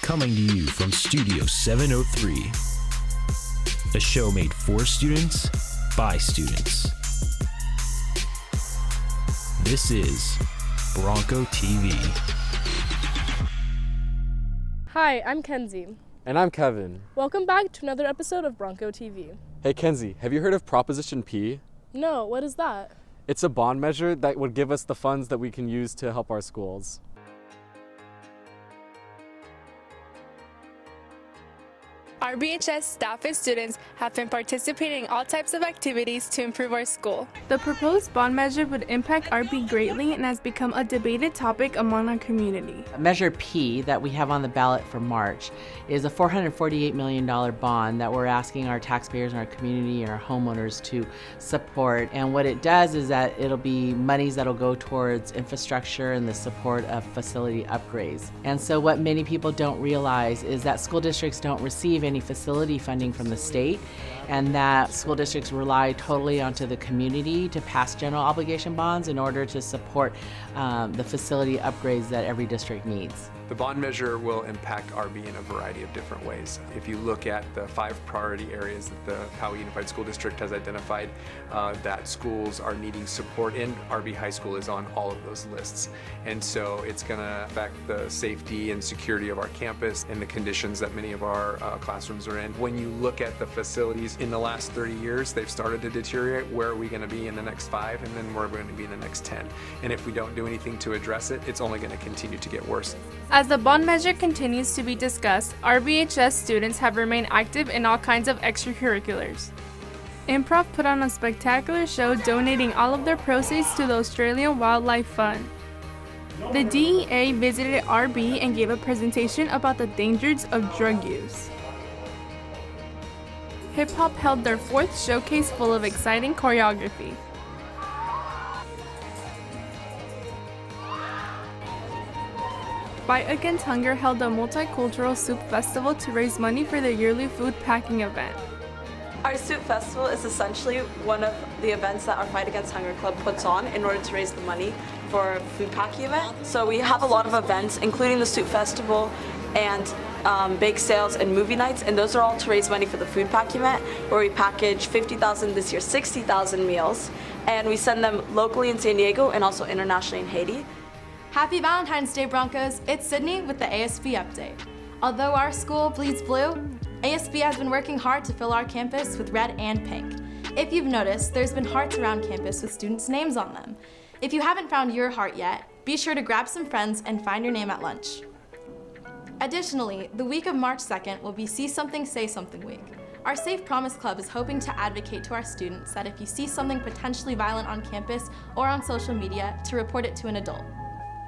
Coming to you from Studio 703, a show made for students, by students. This is BroncoTV. Hi, I'm Kenzie. And I'm Kevin. Welcome back to another episode of BroncoTV. Hey Kenzie, have you heard of Proposition P? No, what is that? It's a bond measure that would give us the funds that we can use to help our schools. Our BHS staff and students have been participating in all types of activities to improve our school. The proposed bond measure would impact RB greatly and has become a debated topic among our community. Measure P that we have on the ballot for March is a $448 million bond that we're asking our taxpayers and our community and our homeowners to support. And what it does is that it'll be monies that'll go towards infrastructure and the support of facility upgrades. And so what many people don't realize is that school districts don't receive any facility funding from the state, and that school districts rely totally onto the community to pass general obligation bonds in order to support the facility upgrades that every district needs. The bond measure will impact RB in a variety of different ways. If you look at the 5 priority areas that the Poway Unified School District has identified that schools are needing support in, RB High School is on all of those lists. And so it's going to affect the safety and security of our campus and the conditions that many of our classrooms are in. When you look at the facilities in the last 30 years, they've started to deteriorate. Where are we going to be in the next 5, and then where are we going to be in the next 10? And if we don't do anything to address it, it's only going to continue to get worse. As the bond measure continues to be discussed, our BHS students have remained active in all kinds of extracurriculars. Improv put on a spectacular show donating all of their proceeds to the Australian Wildlife Fund. The DEA visited RB and gave a presentation about the dangers of drug use. Hip Hop held their 4th showcase full of exciting choreography. Fight Against Hunger held a multicultural soup festival to raise money for their yearly food packing event. Our soup festival is essentially one of the events that our Fight Against Hunger Club puts on in order to raise the money for a food packing event. So we have a lot of events, including the soup festival and bake sales and movie nights, and those are all to raise money for the food pack event, where we package 50,000, this year 60,000 meals, and we send them locally in San Diego and also internationally in Haiti. Happy Valentine's Day, Broncos! It's Sydney with the ASB update. Although our school bleeds blue, ASB has been working hard to fill our campus with red and pink. If you've noticed, there's been hearts around campus with students' names on them. If you haven't found your heart yet, be sure to grab some friends and find your name at lunch. Additionally, the week of March 2nd will be See Something, Say Something Week. Our Safe Promise Club is hoping to advocate to our students that if you see something potentially violent on campus or on social media, to report it to an adult.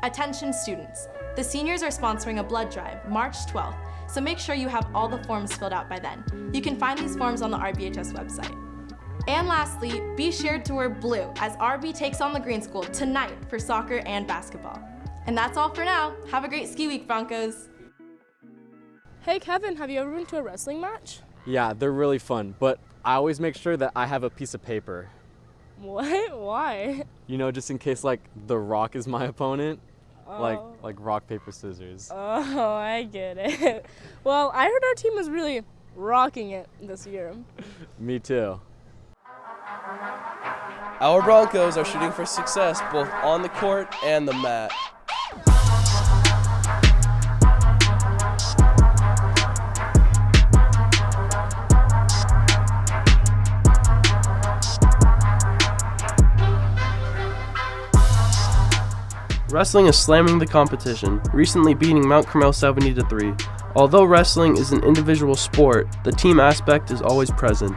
Attention students, the seniors are sponsoring a blood drive, March 12th, so make sure you have all the forms filled out by then. You can find these forms on the RBHS website. And lastly, be sure to wear blue as RB takes on the Green School tonight for soccer and basketball. And that's all for now. Have a great ski week, Broncos. Hey Kevin, have you ever been to a wrestling match? Yeah, they're really fun, but I always make sure that I have a piece of paper. What? Why? You know, just in case like The Rock is my opponent. Like rock, paper, scissors. Oh, I get it. Well, I heard our team was really rocking it this year. Me too. Our Broncos are shooting for success both on the court and the mat. Wrestling is slamming the competition, recently beating Mount Carmel 70-3. Although wrestling is an individual sport, the team aspect is always present.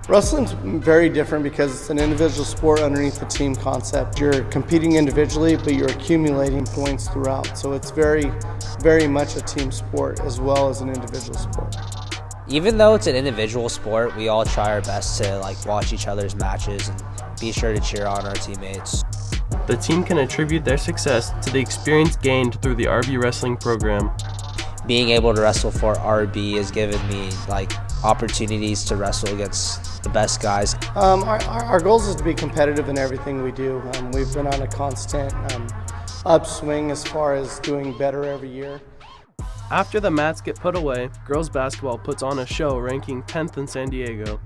Wrestling's very different because it's an individual sport underneath the team concept. You're competing individually, but you're accumulating points throughout. So it's very, very much a team sport as well as an individual sport. Even though it's an individual sport, we all try our best to watch each other's matches and be sure to cheer on our teammates. The team can attribute their success to the experience gained through the RB wrestling program. Being able to wrestle for RB has given me opportunities to wrestle against the best guys. Our goal is to be competitive in everything we do. We've been on a constant upswing as far as doing better every year. After the mats get put away, girls basketball puts on a show ranking 10th in San Diego.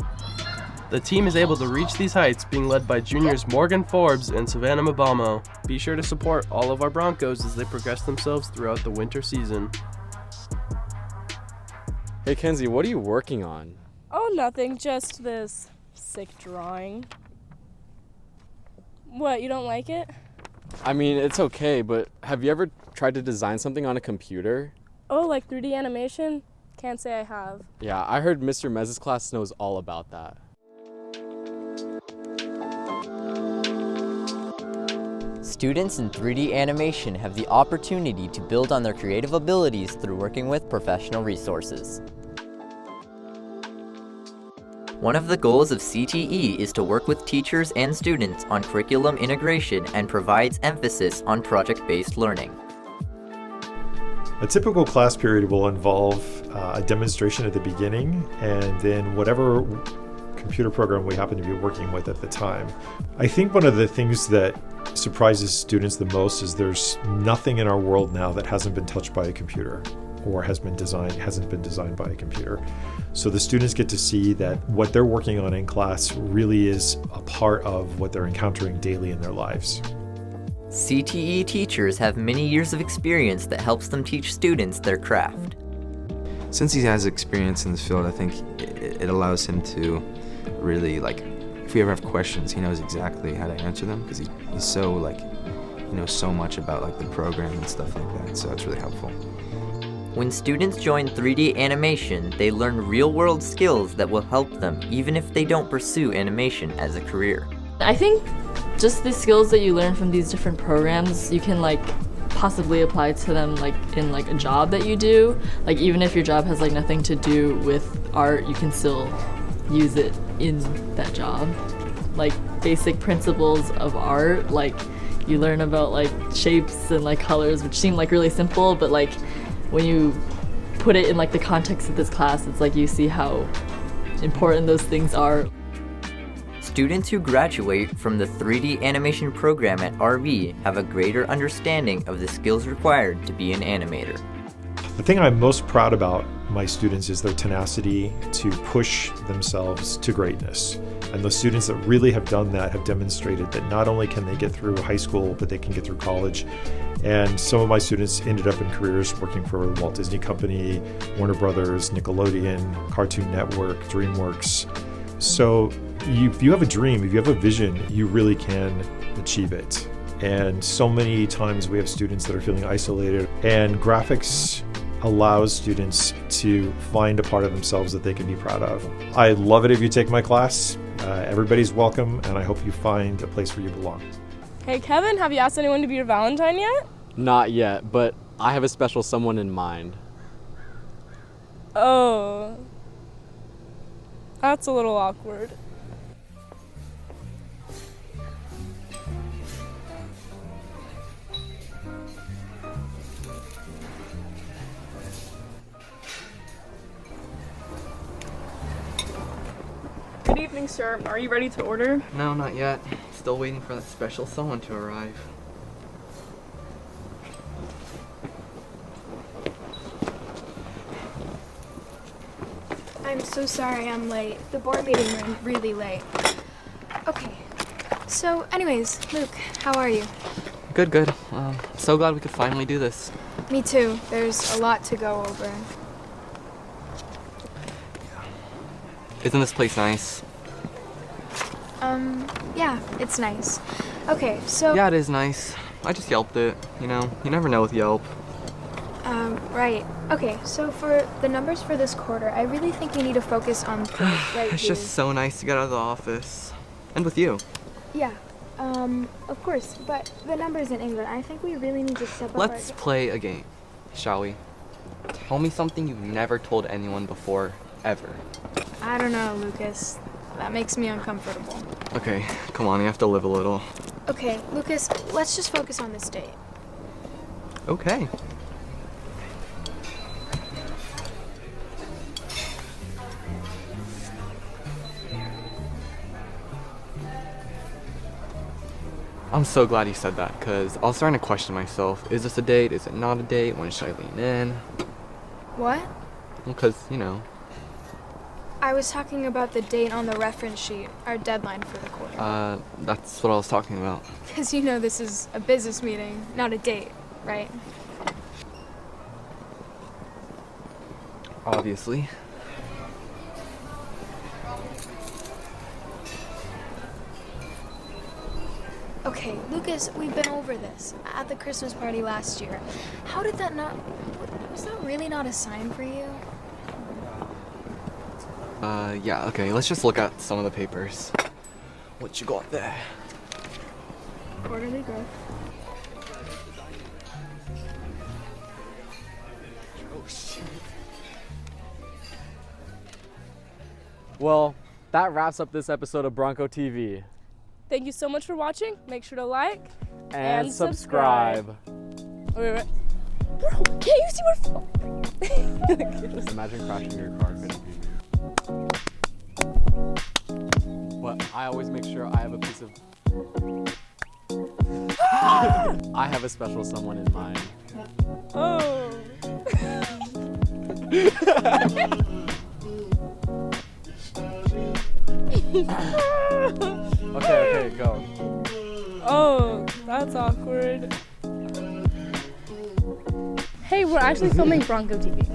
The team is able to reach these heights being led by juniors Morgan Forbes and Savannah Mabamo. Be sure to support all of our Broncos as they progress themselves throughout the winter season. Hey Kenzie, what are you working on? Oh, nothing, just this sick drawing. What, you don't like it? I mean, it's okay, but have you ever tried to design something on a computer? Oh, like 3D animation? Can't say I have. Yeah, I heard Mr. Mez's class knows all about that. Students in 3D animation have the opportunity to build on their creative abilities through working with professional resources. One of the goals of CTE is to work with teachers and students on curriculum integration and provides emphasis on project-based learning. A typical class period will involve a demonstration at the beginning and then whatever computer program we happen to be working with at the time. I think one of the things that surprises students the most is there's nothing in our world now that hasn't been touched by a computer or hasn't been designed by a computer. So the students get to see that what they're working on in class really is a part of what they're encountering daily in their lives. CTE teachers have many years of experience that helps them teach students their craft. Since he has experience in this field, I think it allows him to really, if we ever have questions, he knows exactly how to answer them because he's so, he knows so much about, the program and stuff like that, so it's really helpful. When students join 3D animation, they learn real-world skills that will help them even if they don't pursue animation as a career. I think just the skills that you learn from these different programs, you can possibly apply to them in a job that you do. Even if your job has nothing to do with art, you can still use it in that job. Basic principles of art, you learn about shapes and colors, which seem really simple, but when you put it in the context of this class, it's you see how important those things are. Students who graduate from the 3D animation program at RB have a greater understanding of the skills required to be an animator. The thing I'm most proud about my students is their tenacity to push themselves to greatness. And the students that really have done that have demonstrated that not only can they get through high school, but they can get through college. And some of my students ended up in careers working for the Walt Disney Company, Warner Brothers, Nickelodeon, Cartoon Network, DreamWorks. So if you have a dream, if you have a vision, you really can achieve it. And so many times we have students that are feeling isolated, and graphics allows students to find a part of themselves that they can be proud of. I love it if you take my class. Everybody's welcome, and I hope you find a place where you belong. Hey Kevin, have you asked anyone to be your Valentine yet? Not yet, but I have a special someone in mind. Oh. That's a little awkward. Good evening, sir. Are you ready to order? No, not yet. Still waiting for that special someone to arrive. I'm so sorry I'm late. The board meeting ran really late. Okay. So anyways, Luke, how are you? Good, good. So glad we could finally do this. Me too. There's a lot to go over. Isn't this place nice? Yeah, it's nice. Okay, so... Yeah, it is nice. I just Yelped it, you know? You never know with Yelp. Right. Okay, so for the numbers for this quarter, I really think we need to focus on things right It's here. just so nice to get out of the office. And with you. Yeah, of course, but the numbers in England, I think we really need to step up Let's play a game, shall we? Tell me something you've never told anyone before, ever. I don't know, Lucas. That makes me uncomfortable. Okay, come on, you have to live a little. Okay, Lucas, let's just focus on this date. Okay. I'm so glad you said that, because I was starting to question myself. Is this a date? Is it not a date? When should I lean in? What? Because, you know. I was talking about the date on the reference sheet, our deadline for the quarter. That's what I was talking about. Because you know this is a business meeting, not a date, right? Obviously. Okay, Lucas, we've been over this at the Christmas party last year. How did that not... Was that really not a sign for you? Yeah, okay, let's just look at some of the papers. What you got there? Quarterly growth. Oh, shit. Well, that wraps up this episode of BroncoTV. Thank you so much for watching. Make sure to like And subscribe. Wait. Bro, can't you see where... Imagine crashing your car. But I always make sure I have a piece of... I have a special someone in mind. Oh. Okay, go. Oh, that's awkward. Hey, we're actually filming Bronco TV.